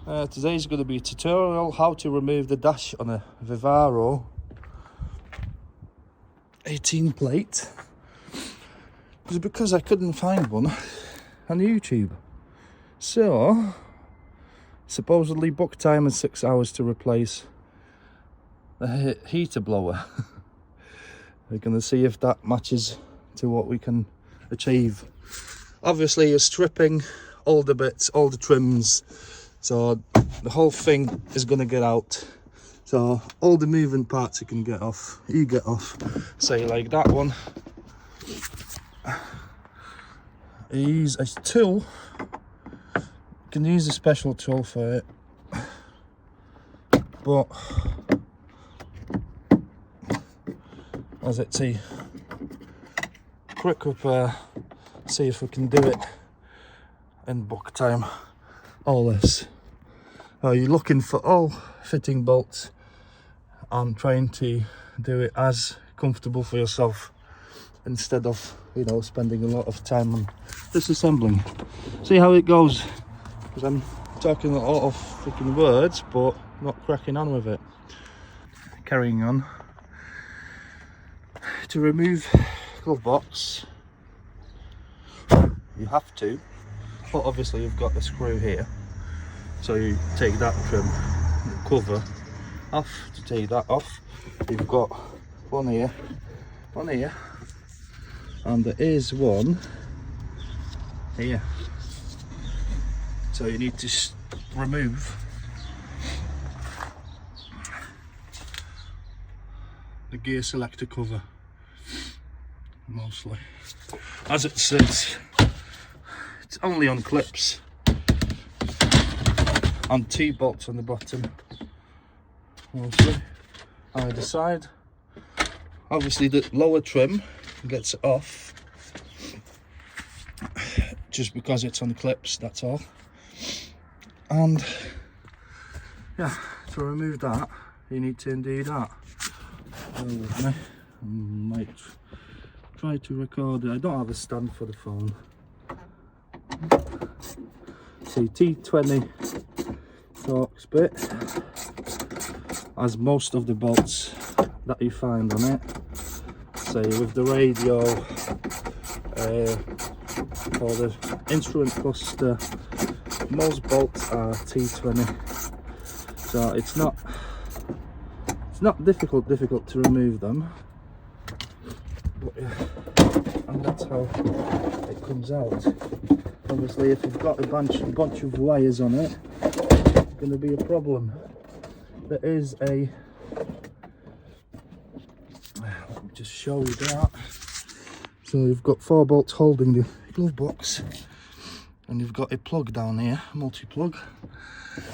Today's going to be a tutorial how to remove the dash on a Vivaro 18 plate. It was because I couldn't find one on YouTube. So, supposedly book time is 6 hours to replace the heater blower. We're going to see if that matches to what we can achieve. Obviously you're stripping all the bits, all the trims, so the whole thing is going to get out. So all the moving parts you can get off, you get off. Say like that one. Use a tool. You can use a special tool for it, but as it's a quick repair, see if we can do it in book time or less. You're looking for all fitting bolts and trying to do it as comfortable for yourself instead of, you know, spending a lot of time on disassembling. See how it goes, because I'm talking a lot of freaking words but not cracking on with it. Carrying on. To remove glove box, you have to, but obviously you've got the screw here, so you take that trim cover off. To take that off, you've got one here, and there is one here, so you need to remove the gear selector cover. Mostly, as it sits, it's only on clips and T-bolts on the bottom, mostly either side. Obviously the lower trim gets off just because it's on clips, that's all. And yeah, to remove that you need to undo that. Bear with me. I might try to record it. I don't have a stand for the phone. See, T20 Torx bit has most of the bolts that you find on it. Say with the radio, or the instrument cluster, most bolts are T20. So it's not difficult to remove them. But yeah, and that's how it comes out. Obviously if you've got a bunch of wires on it, it's going to be a problem. There is a, let me just show you that. So you've got 4 bolts holding the glove box, and you've got a plug down here, multi-plug,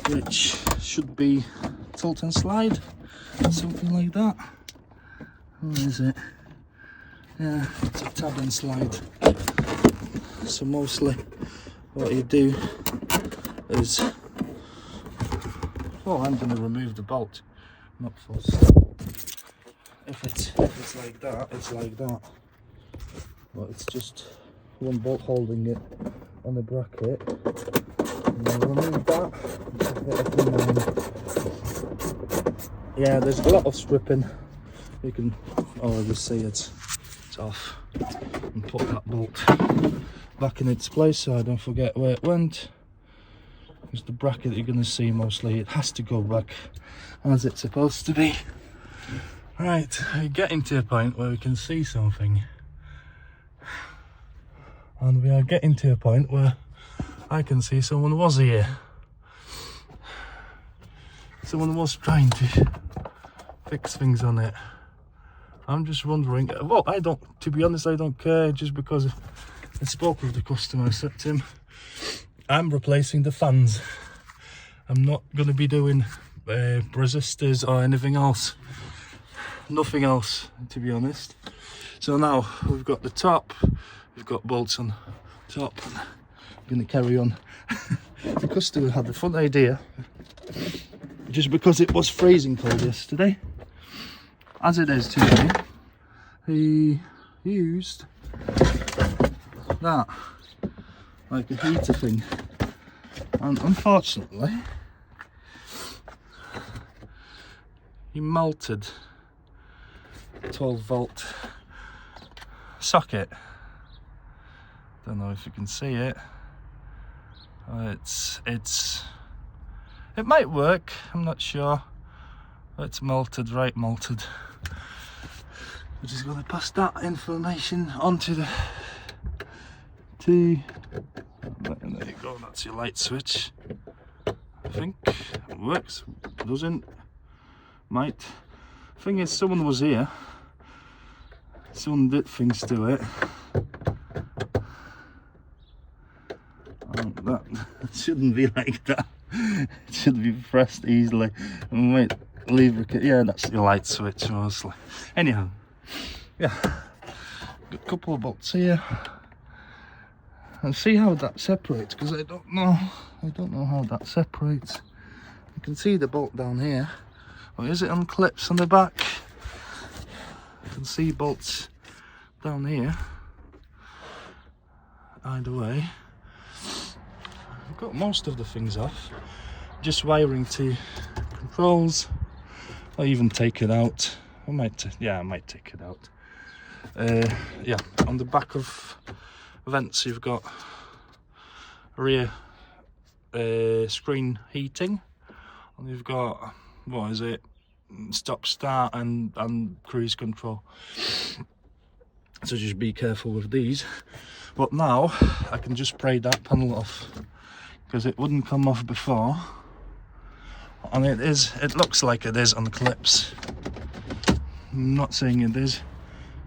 which should be tilt and slide, something like that. Where is it? Yeah, it's a tab and slide. So mostly what you do is, well, I'm going to remove the bolt, not fuss. If it's like that, it's like that. But it's just one bolt holding it on the bracket. And I'll remove that. Yeah, there's a lot of stripping. You can already see it's off, and put that bolt back in its place so I don't forget where it went. There's the bracket that you're going to see mostly. It has to go back as it's supposed to be. Right, we're getting to a point where we can see something, and we are getting to a point where I can see someone was here. Someone was trying to fix things on it. I'm just wondering, well, to be honest, I don't care, just because I spoke with the customer. I said to him, I'm replacing the fans. I'm not going to be doing resistors or anything else. Nothing else, to be honest. So now we've got the top, we've got bolts on top. I'm going to carry on. The customer had the fun idea, just because it was freezing cold yesterday, as it is today, he used that like a heater thing, and unfortunately he melted 12-volt socket. Don't know if you can see it. It might work, I'm not sure. It's melted, right melted. We're just going to pass that information on to the there you go, that's your light switch. I think it works, doesn't, might. Thing is, someone was here, someone did things to it. That shouldn't be like that. It should be pressed easily. And wait, lubricate. Yeah, that's your light switch mostly. Anyhow, yeah, got a couple of bolts here. And see how that separates, because I don't know how that separates. You can see the bolt down here. Or is it on clips on the back? You can see bolts down here. Either way, I've got most of the things off. Just wiring to controls. I'll even take it out. I might take it out. Yeah, on the back of vents you've got rear screen heating, and you've got, what is it, stop start and cruise control, so just be careful with these. But now I can just pry that panel off, because it wouldn't come off before, and it looks like it is on the clips. I'm not saying it is.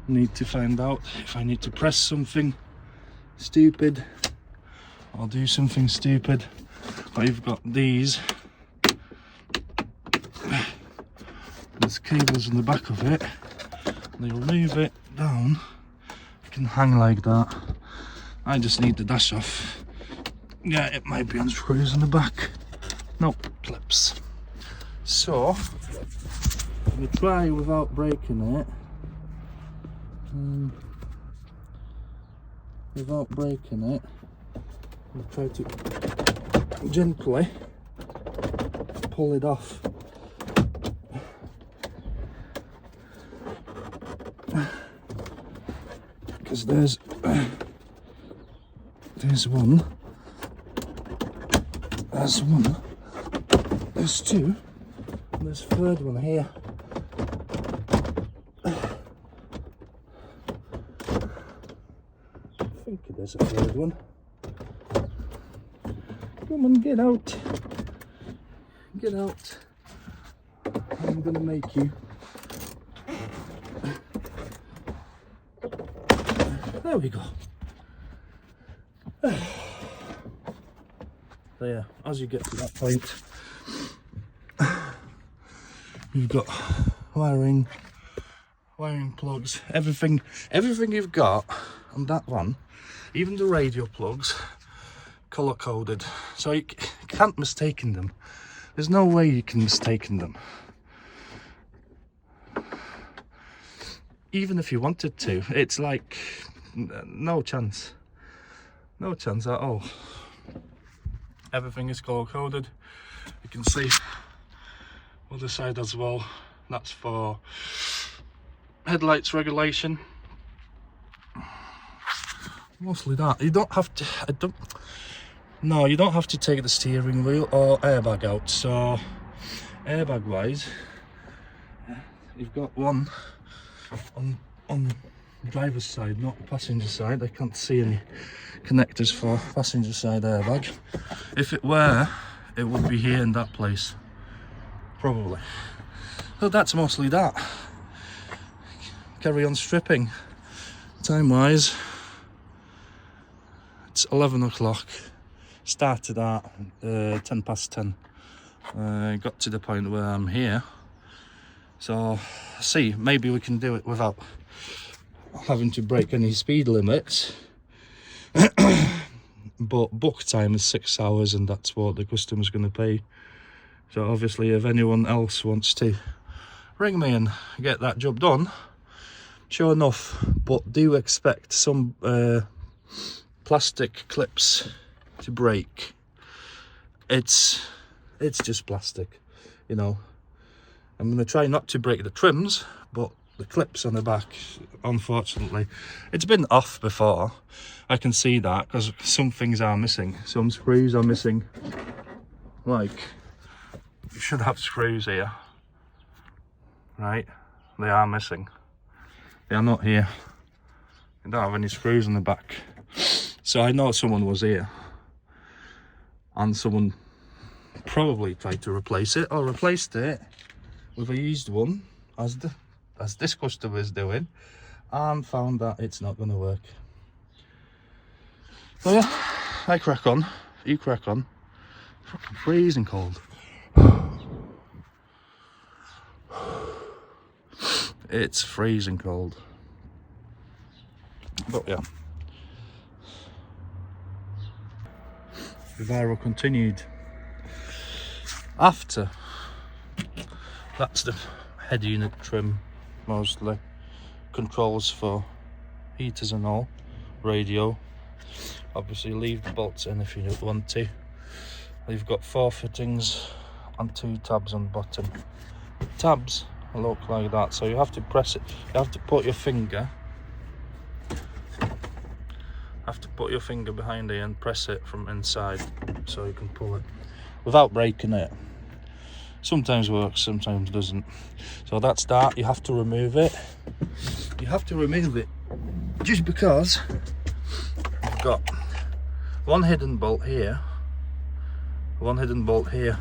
I need to find out if I need to press something stupid or do something stupid. But you've got these, there's cables in the back of it, and you remove it down, it can hang like that. I just need the dash off. Yeah, it might be on screws in the back. Nope, clips. So I'm gonna try without breaking it. Without breaking it, I'll try to gently pull it off. Because there's one, there's two, and there's a third one here. I think there's a third one. Come on, get out. Get out. I'm gonna make you. There we go. There, as you get to that point, you've got wiring plugs, everything you've got on that one. Even the radio plugs, color coded, so you can't mistake them. There's no way you can mistake them. Even if you wanted to, it's like no chance at all. Everything is color coded. You can see other side as well. That's for headlights regulation. Mostly that. You don't have to. You don't have to take the steering wheel or airbag out. So, airbag wise, you've got one on the driver's side, not the passenger side. I can't see any connectors for passenger side airbag. If it were, it would be here in that place, probably. So that's mostly that. Carry on stripping. Time wise, it's 11 o'clock. Started at 10 past 10. Got to the point where I'm here. So, see, maybe we can do it without having to break any speed limits. But book time is 6 hours, and that's what the customer's going to pay. So obviously, if anyone else wants to ring me and get that job done, sure enough. But do expect some plastic clips to break. It's just plastic, you know. I'm going to try not to break the trims, but the clips on the back, unfortunately, it's been off before. I can see that because some things are missing. Some screws are missing. Like, you should have screws here, right? They are missing. They are not here. You don't have any screws on the back. So I know someone was here, and someone probably tried to replace it, or replaced it with a used one, as this customer is doing, and found that it's not going to work. So yeah, I crack on, you crack on. Fucking freezing cold. It's freezing cold. But yeah. Vivaro continued. After, that's the head unit trim, mostly. Controls for heaters and all. Radio. Obviously leave the bolts in if you don't want to. You've got 4 fittings and 2 tabs on the bottom. The tabs look like that, so you have to press it. You have to put your finger. Behind it and press it from inside, so you can pull it without breaking it. Sometimes works, sometimes doesn't. So that's that. You have to remove it. You have to remove it just because you've got one hidden bolt here. One hidden bolt here,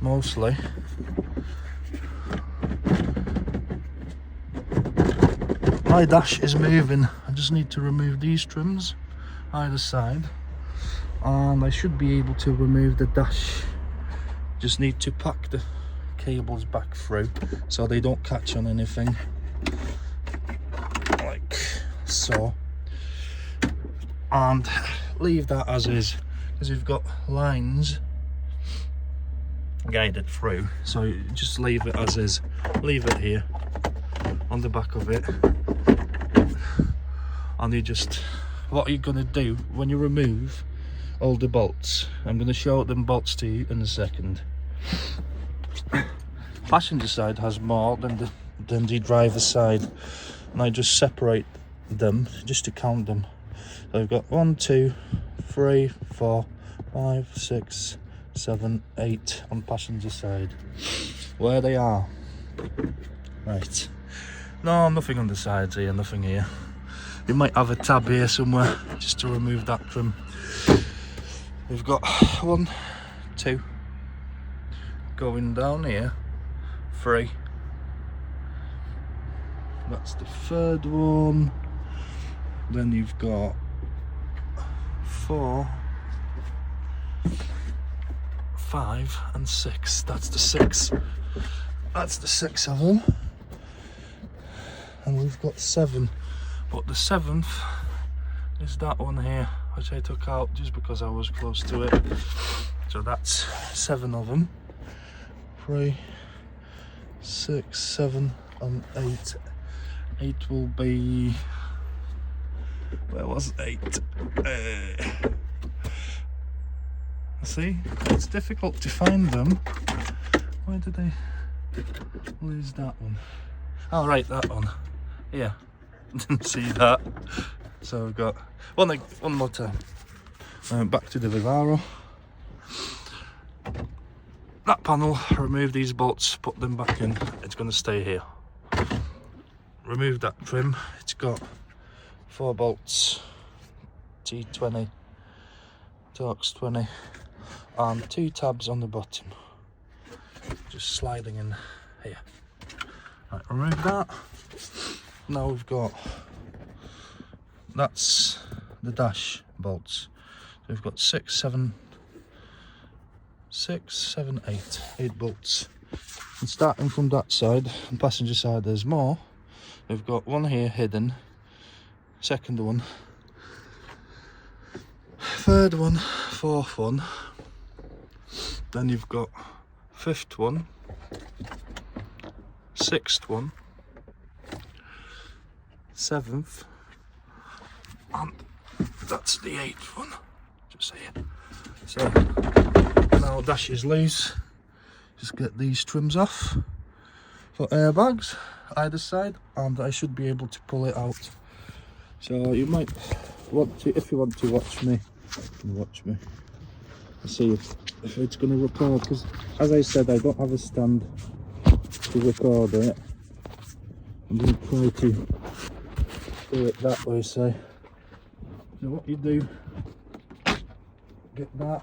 mostly. My dash is moving. I just need to remove these trims either side, and I should be able to remove the dash. Just need to pack the cables back through so they don't catch on anything, like so, and leave that as is, because you've got lines guided through, so you just leave it as is. Leave it here on the back of it, and you just, what you're going to do when you remove all the bolts, I'm going to show them bolts to you in a second. Passenger side has more than the driver side, and I just separate them just to count them. So I've got 1, 2, 3, 4, 5, 6, 7, 8 on passenger side, where they are. Right, no, nothing on the sides here, nothing here. You might have a tab here somewhere just to remove that trim. We've got 1, 2 going down here, 3. That's the 3rd one. Then you've got 4, 5 and 6. That's the 6. That's the 6 of them. And we've got 7. But the 7th is that one here, which I took out just because I was close to it. So that's 7 of them. 3, 6, 7 and 8. 8 will be, where was 8? See, it's difficult to find them. Why did I lose that one? Oh right, that one. Yeah, didn't see that. So we've got one more time. Back to the Vivaro. That panel, remove these bolts, put them back in. It's going to stay here. Remove that trim. It's got 4 bolts, T20, Torx 20, and 2 tabs on the bottom. Just sliding in here. Right, remove that. Now we've got, that's the dash bolts. So we've got 6, 7, 8 bolts. And starting from that side, on passenger side there's more. We've got one here hidden, 2nd one, 3rd one, 4th one, then you've got 5th one, 6th one, 7th, and that's the 8th one, just here. So now dash is loose, just get these trims off, for airbags either side, and I should be able to pull it out. So you might want to, if you want to watch me and see if it's going to record, because as I said, I don't have a stand to record it. I'm going to try to do it that way. So what you do, get that,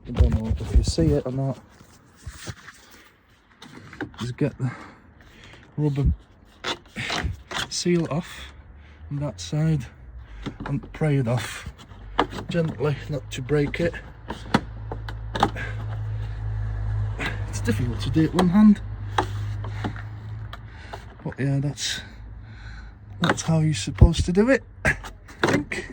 I don't know if you see it or not, just get the rubber seal off on that side and pry it off gently, not to break it. It's difficult to do it one hand, but yeah, that's how you're supposed to do it, I think.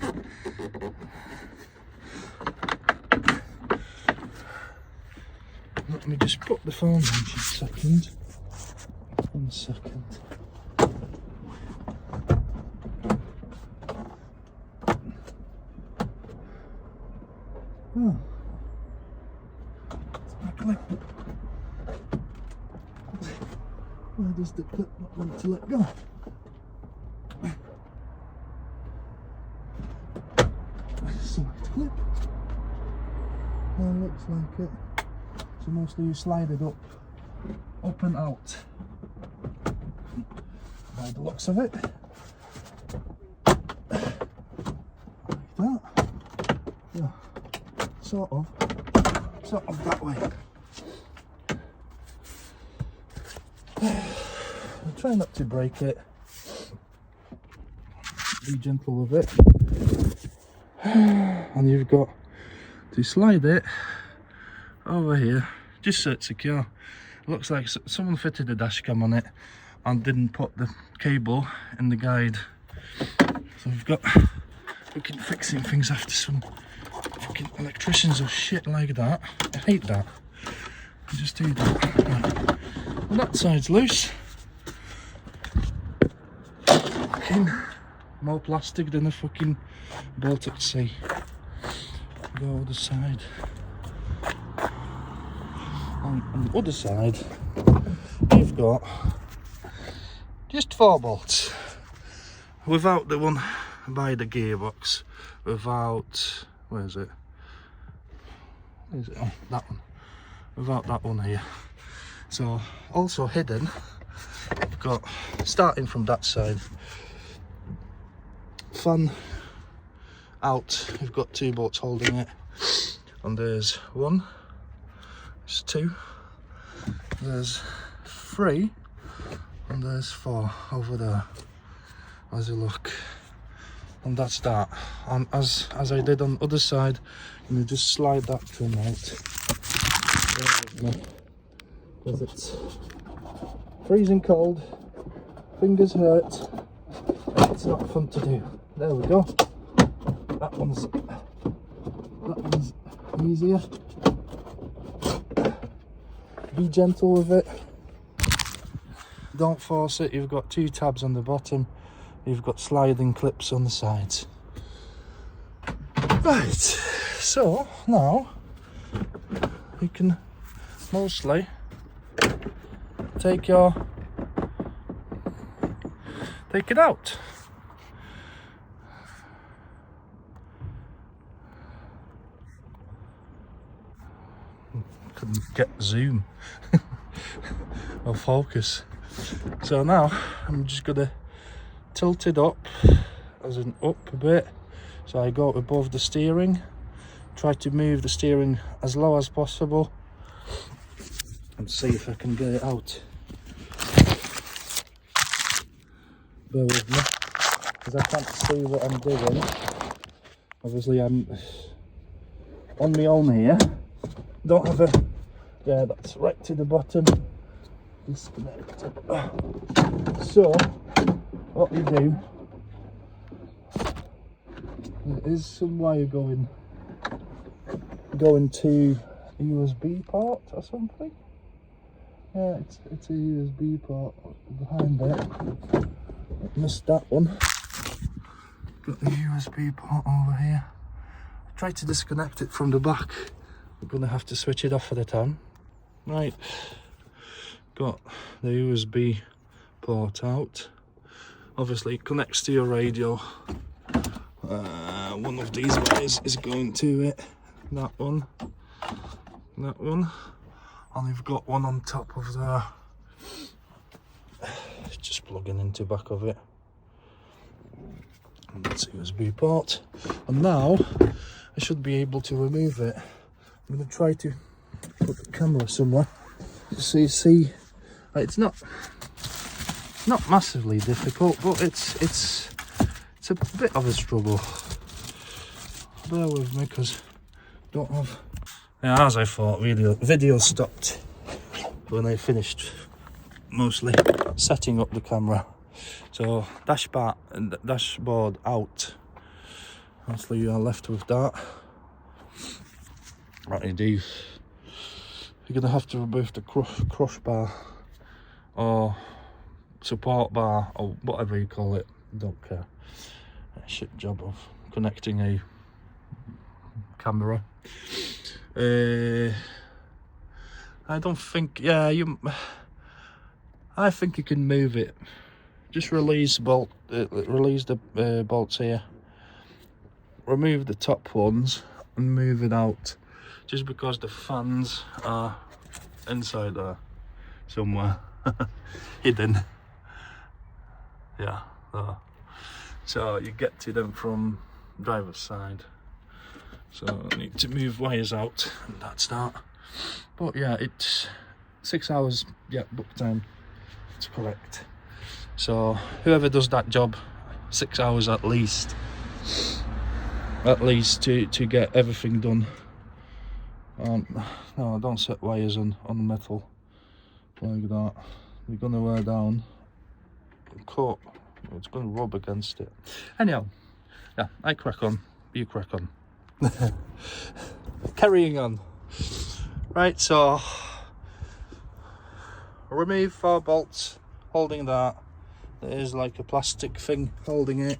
Let me just put the phone on for a second. 1 second. Oh. It's my clip. Why does the clip not want to let go? Select clip. That looks like it. So mostly you slide it up and out. By the looks of it. Like that. Yeah. Sort of that way. I'll try not to break it. Be gentle with it. And you've got to slide it over here, just so it's secure. It looks like someone fitted a dash cam on it and didn't put the cable in the guide. So we keep fixing things after some fucking electricians or shit like that. I hate that. I just do that. Right. Well, that side's loose. Fucking more plastic than a fucking boat at sea. The other side. On the other side, you've got just 4 bolts, without the one by the gearbox, without, where is it? Oh, that one. Without that one here. So, also hidden, you've got, starting from that side, fan out, you've got 2 bolts holding it, and there's 1, there's 2, there's 3, and there's 4 over there as you look. And that's that. And as I did on the other side, I'm going to just slide that trim out, because it's freezing cold, fingers hurt, it's not fun to do. There we go. That one's easier. Be gentle with it, don't force it. You've got 2 tabs on the bottom, you've got sliding clips on the sides. Right, so now you can mostly take it out. Couldn't get zoom or focus. So now I'm just gonna tilt it up, as in up a bit, so I go above the steering, try to move the steering as low as possible, and see if I can get it out. Bear with me, because I can't see what I'm doing. Obviously I'm on my own here, don't have a, yeah, that's right to the bottom, disconnect. So what you do, there is some wire going to a USB port or something. Yeah, it's a USB port behind it. I missed that one. Got the USB port over here. Try to disconnect it from the back. We're gonna have to switch it off for the time. Right, got the USB port out. Obviously it connects to your radio. One of these wires is going to it. That one. And we've got one on top of there. Just plugging into the back of it. And that's USB port. And now I should be able to remove it. I'm going to try to put the camera somewhere so you see. It's not massively difficult, but it's a bit of a struggle. Bear with me, because I don't have. Yeah, as I thought, video stopped when I finished mostly setting up the camera. So dashboard out. Obviously you are left with that. What you do, you're gonna have to remove the crossbar or support bar or whatever you call it. Don't care. A shit job of connecting a camera. I don't think. Yeah, I think you can move it. Just release bolt. Release the bolts here. Remove the top ones and move it out. Just because the fans are inside there somewhere, hidden. Yeah. There. So you get to them from driver's side. So I need to move wires out, and that's that. But yeah, it's 6 hours. Yeah, book time to collect. So whoever does that job, 6 hours at least to get everything done. No, don't set wires on metal like that. They're gonna wear down. Cut. It's gonna rub against it. Anyhow, yeah, I crack on. You crack on. Carrying on. Right, so remove 4 bolts holding that. There is like a plastic thing holding it.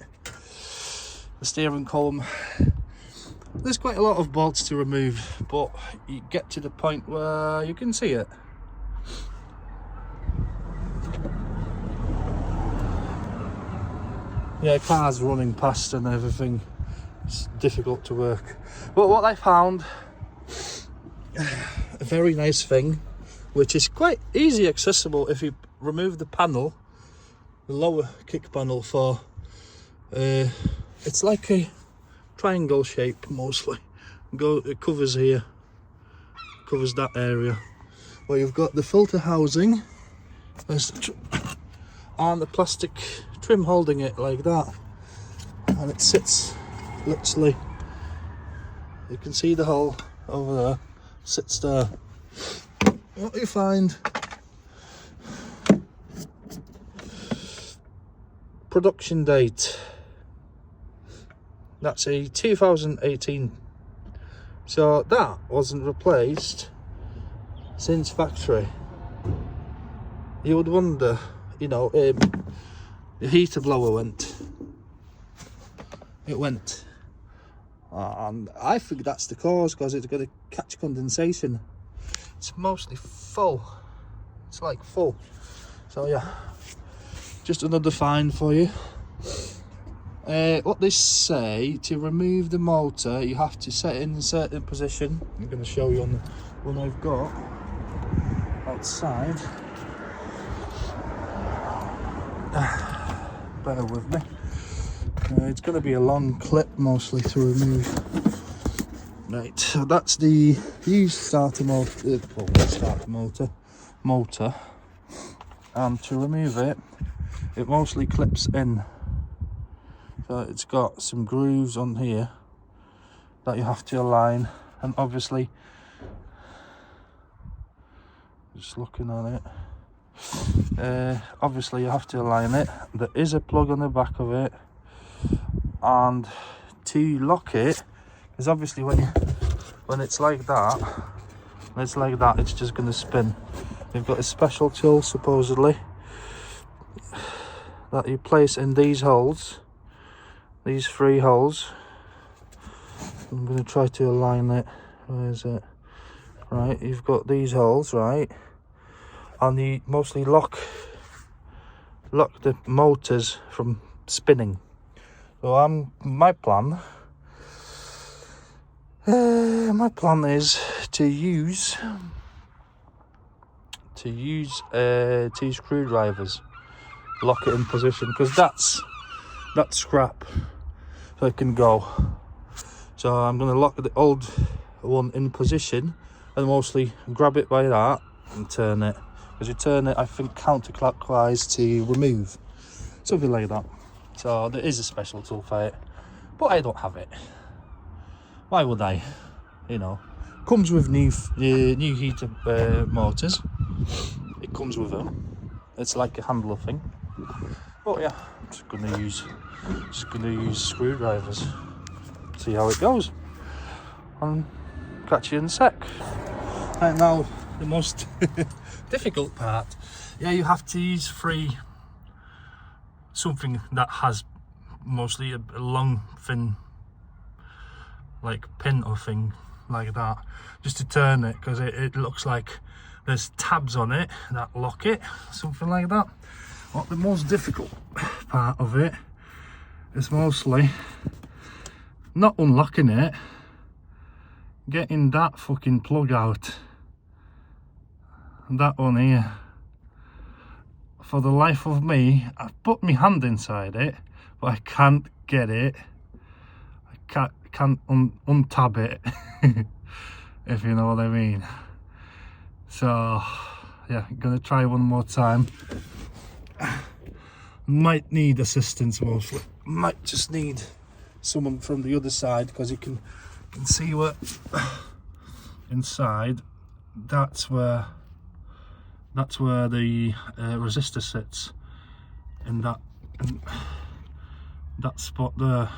The steering column. There's quite a lot of bolts to remove, but you get to the point where you can see it. Yeah, cars running past and everything. It's difficult to work. But what I found, a very nice thing, which is quite easy accessible if you remove the panel, the lower kick panel for, it's like a triangle shape mostly. It covers here, covers that area. Well, you've got the filter housing, and the plastic trim holding it like that, and it sits literally. You can see the hole over there, sits there. What you find, production date, that's a 2018, so that wasn't replaced since factory. You would wonder, you know, the heater blower went. It went. And I think that's the cause, because it's going to catch condensation. It's mostly full. It's like full. So yeah, just another find for you. What they say, to remove the motor, you have to set it in a certain position. I'm going to show you on the one I've got outside. Bear with me. It's going to be a long clip mostly to remove. Right, so that's the used starter motor, and to remove it, it mostly clips in. So it's got some grooves on here that you have to align, and obviously, just looking at it, obviously you have to align it. There is a plug on the back of it, and to lock it, because obviously when it's like that, it's just going to spin. You've got a special tool supposedly that you place in these holes, these 3 holes. I'm going to try to align it. Where is it? Right, you've got these holes, right, and you mostly lock the motors from spinning. So my plan is to use two screwdrivers, lock it in position, because that's scrap, so it can go. So I'm going to lock the old one in position and mostly grab it by that and turn it, because you turn it, I think, counterclockwise to remove, something like that. So there is a special tool for it, but I don't have it. Why would I? You know, comes with new heater motors. It comes with them. It's like a handler thing. But yeah, I'm just gonna use screwdrivers. See how it goes. And catch you in a sec. Right now, the most difficult part. Yeah, you have to use something that has mostly a long, thin, like pin or thing like that, just to turn it, because it looks like there's tabs on it that lock it, something like that. But the most difficult part of it is mostly not unlocking it, getting that fucking plug out, that one here. For the life of me, I've put my hand inside it, but I can't get it. I can't untab it, if you know what I mean. So yeah, I'm gonna try one more time. Might need assistance mostly. Might just need someone from the other side, because you can see what inside. That's where the resistor sits, in that spot there.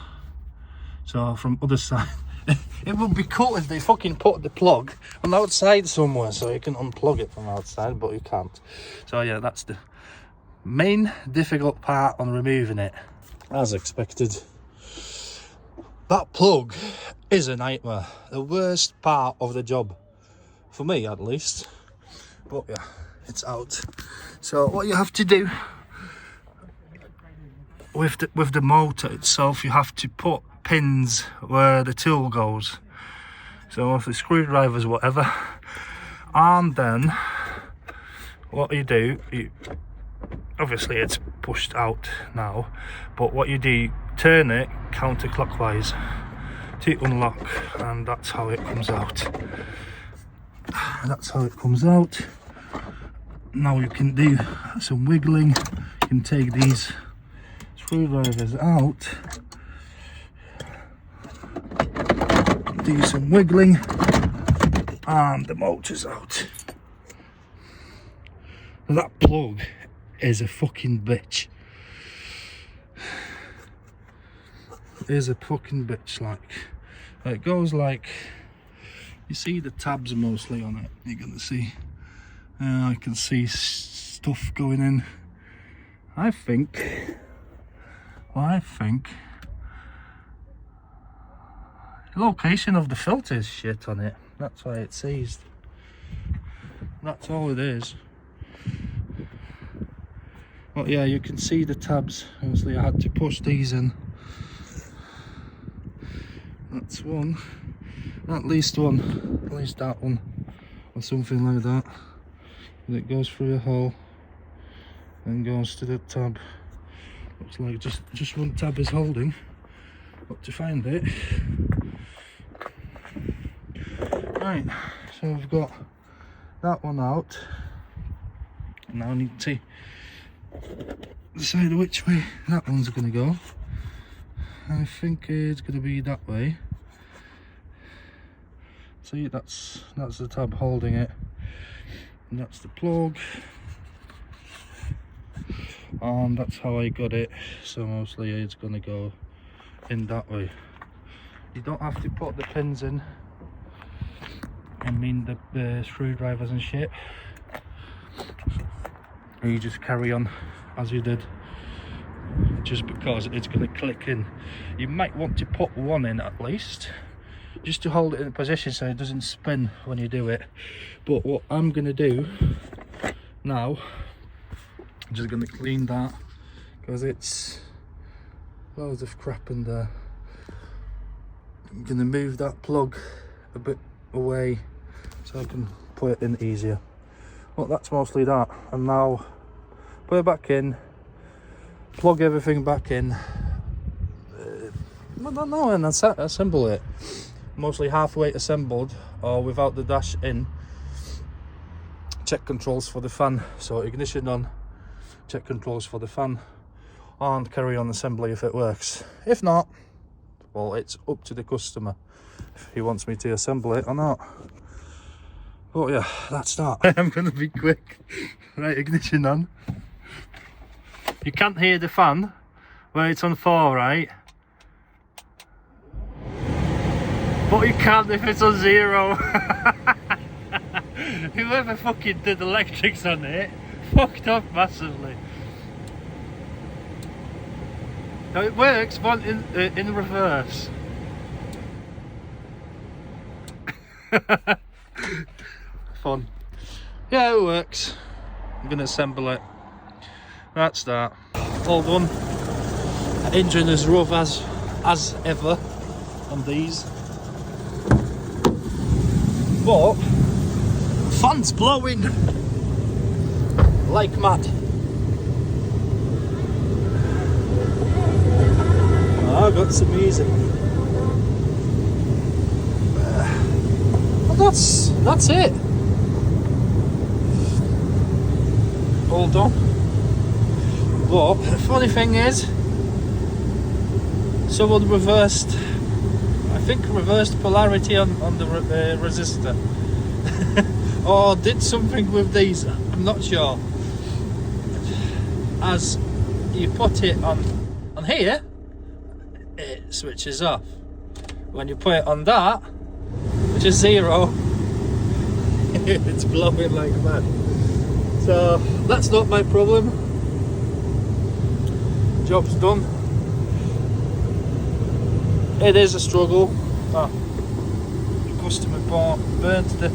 So from other side, it would be cool if they fucking put the plug on the outside somewhere, so you can unplug it from outside, but you can't. So yeah, that's the main difficult part on removing it, as expected. That plug is a nightmare, the worst part of the job, for me at least. But yeah, it's out. So what you have to do with the motor itself, you have to put pins where the tool goes, so if the screwdrivers, whatever, and then what you do, obviously it's pushed out now, but what you do, you turn it counterclockwise to unlock, and that's how it comes out. Now you can do some wiggling. You can take these screwdrivers out, do some wiggling, and the motor's out. That plug is a fucking bitch. It is a fucking bitch. Like, it goes like, you see the tabs mostly on it. You're gonna see, I can see stuff going in. I think the location of the filter is shit on it. That's why it's seized. That's all it is. But yeah, you can see the tabs. Obviously I had to push these in. That's one. At least one. At least that one. Or something like that. And it goes through a hole and goes to the tab. Looks like just one tab is holding. But to find it. Right, so we've got that one out. Now I need to decide which way that one's going to go. I think it's going to be that way. See, that's the tab holding it, and that's the plug, and that's how I got it. So mostly it's going to go in that way. You don't have to put the pins in, I mean the screwdrivers and shit. You just carry on as you did, just because it's going to click in. You might want to put one in at least, just to hold it in position so it doesn't spin when you do it. But what I'm going to do Now I'm just going to clean that because it's loads of crap in there. I'm going to move that plug a bit away so I can put it in easier. Well, that's mostly that. And now put it back in, plug everything back in, and assemble it. Mostly halfway assembled or without the dash in. Check controls for the fan, so ignition on, check controls for the fan, and carry on assembly if it works. If not, well, it's up to the customer if he wants me to assemble it or not. But yeah, that's that. I'm gonna be quick. Right, ignition on. You can't hear the fan where it's on 4, right? But you can if it's on 0. Whoever fucking did electrics on it fucked up massively. Now it works, but in reverse. Fun. Yeah, it works. I'm gonna assemble it. That's that. All done. Engine as rough as ever on these. But fan's blowing like mad. I got some music. Well, that's it. All done. But the funny thing is, someone reversed, I think reversed polarity on the resistor. Or did something with these, I'm not sure. As you put it on here, it switches off. When you put it on that, which is 0, it's blowing like mad. So that's not my problem. Job's done. It is a struggle. The customer burnt the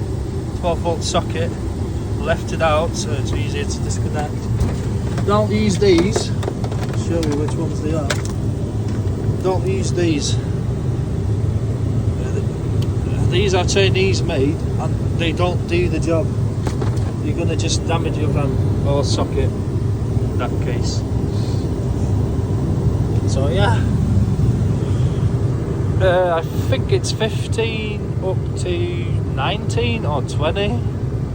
12-volt socket, left it out so it's easier to disconnect. Don't use these. I'll show you which ones they are. Don't use these. These are Chinese made and they don't do the job. You're going to just damage your van or socket in that case. So yeah, I think it's 15 up to 19 or 20.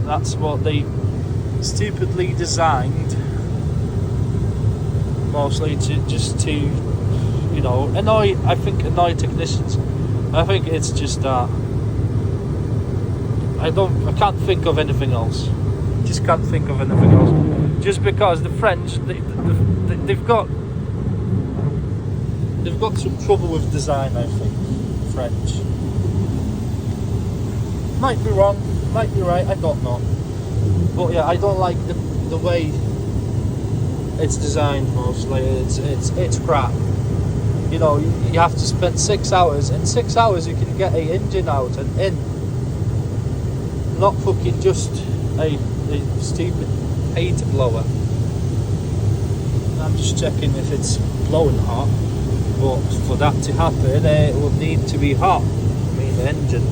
That's what they stupidly designed, mostly to you know, annoy technicians. I think it's just that I can't think of anything else. Just can't think of anything else. Just because the French, they've got some trouble with design, I think. French. Might be wrong, might be right, I don't know. But yeah, I don't like the way it's designed mostly. It's crap. You know, you have to spend 6 hours. In 6 hours you can get a engine out and in. Not fucking just a stupid heater blower. I'm just checking if it's blowing hot. But for that to happen, it will need to be hot. I mean, the engine.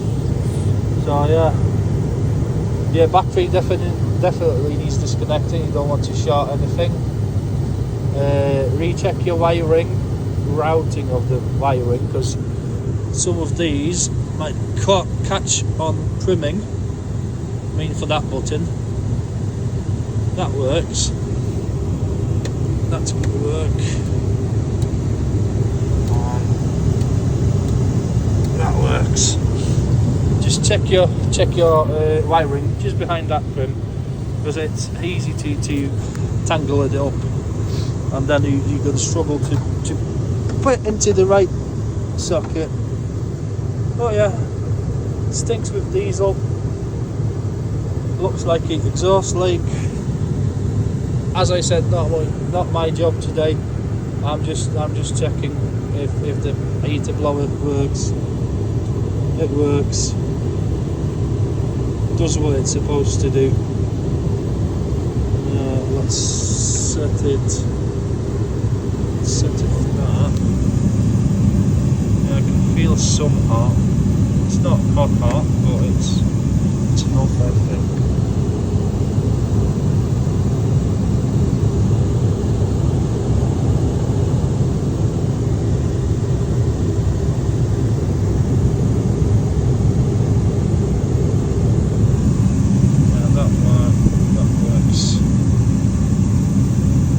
So yeah, battery definitely needs disconnecting. You don't want to short anything. Recheck your wiring, routing of the wiring, because some of these might catch on primming. I mean, for that button, that works. That's going to work. That works. Just check your wiring just behind that prim, because it's easy to tangle it up, and then you're going to struggle to put it into the right socket. Oh yeah, it stinks with diesel. Looks like an exhaust leak. As I said, not my job today. I'm just checking if the heater blower works. It works. Does what it's supposed to do. let's set it on that. Yeah, I can feel some hot. It's not hot, but it's enough, I think.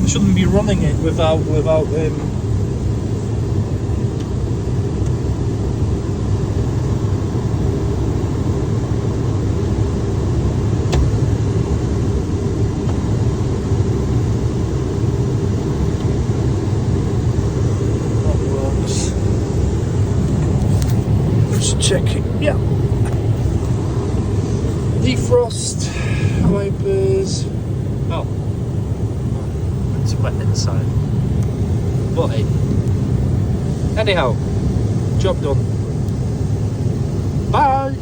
Shouldn't be running it without that works. Just checking. Yeah. Defrost wipers. Oh. It's wet inside. But hey. Anyhow, job done. Bye!